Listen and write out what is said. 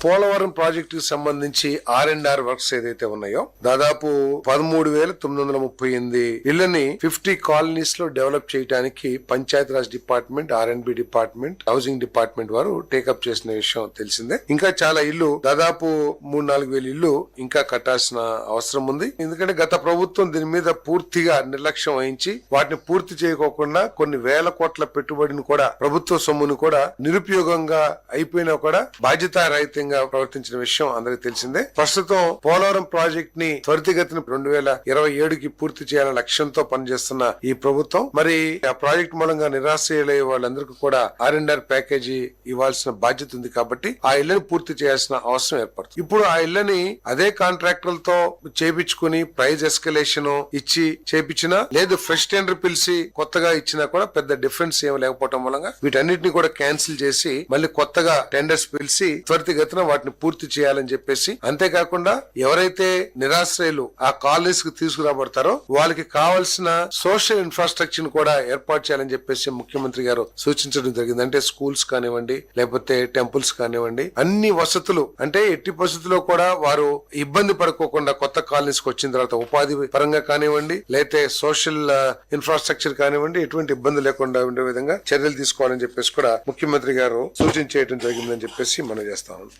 Polavaram project కి సంబంధించి R&R works ఏదైతే ఉన్నాయో దాదాపు 13,938 ఇళ్లని 50 కాలనీస్ లో డెవలప్ చేయడానికి Panchayat Raj department, R&B department, housing department వారు టేకప్ చేసిన విషయం తెలిసిందే. ఇంకా చాలా ఇల్లు దాదాపు 3-4 వేల ఇల్లు ఇంకా కట్టాల్సిన అవసరం ఉంది. ఎందుకంటే గత ప్రభుత్వం దీని మీద పూర్తిగా నిర్లక్ష్యం వహించి వాటిని పూర్తి చేయకోకుండా కొన్ని వేల కోట్ల పెట్టుబడిని కూడా ప్రభుత్వ సొమ్మును కూడా నిరుపయోగంగా అయిపోయినా కూడా బాధ్యతారహితంగా ప్రవర్తించిన విషయం అందరికీ తెలిసిందే. ప్రస్తుతం పోలవరం ప్రాజెక్ట్ ని త్వరితగతిన 2027కి పూర్తి చేయాలనే లక్ష్యంతో పనిచేస్తున్న ఈ ప్రభుత్వం మరి ఆ ప్రాజెక్ట్ మూలంగా నిరాశ్రయులయ్యే వాళ్ళందరికీ కూడా R&R ప్యాకేజీ ఇవ్వాల్సిన బాధ్యత ఉంది. కాబట్టి ఆ ఇళ్లను పూర్తి చేయాల్సిన అవసరం ఏర్పడుతుంది. ఇప్పుడు ఆ ఇళ్లని అదే కాంట్రాక్టర్లతో చేపించుకుని ప్రైజ్ ఎస్కలేషన్ ఇచ్చి చేపించినా లేదు ఫ్రెష్ టెండర్ పిలిచి కొత్తగా ఇచ్చినా కూడా పెద్ద డిఫరెన్స్ ఏం లేకపోవడం మూలంగా వీటన్నిటిని కూడా క్యాన్సిల్ చేసి మళ్ళీ కొత్తగా టెండర్స్ పిలిచి త్వరితగతిన వాటిని పూర్తి చేయాలని చెప్పేసి, అంతేకాకుండా ఎవరైతే నిరాశ్రయులు ఆ కాలనీస్ కు తీసుకురాబడతారో వాళ్ళకి కావాల్సిన సోషల్ ఇన్ఫ్రాస్ట్రక్చర్ కూడా ఏర్పాటు చేయాలని చెప్పేసి ముఖ్యమంత్రి గారు సూచించడం జరిగింది. అంటే స్కూల్స్ కానివ్వండి, లేకపోతే టెంపుల్స్ కానివ్వండి, అన్ని వసతులు అంటే ఎట్టి పరిస్థితుల్లో కూడా వారు ఇబ్బంది పడుకోకుండా కొత్త కాలనీస్ కు వచ్చిన తర్వాత ఉపాధి పరంగా కానివ్వండి, లేకపోతే సోషల్ ఇన్ఫ్రాస్ట్రక్చర్ కానివ్వండి, ఎటువంటి ఇబ్బంది లేకుండా ఉండే విధంగా చర్యలు తీసుకోవాలని చెప్పేసి కూడా ముఖ్యమంత్రి గారు సూచించేయడం జరిగిందని చెప్పేసి మనం చేస్తాం.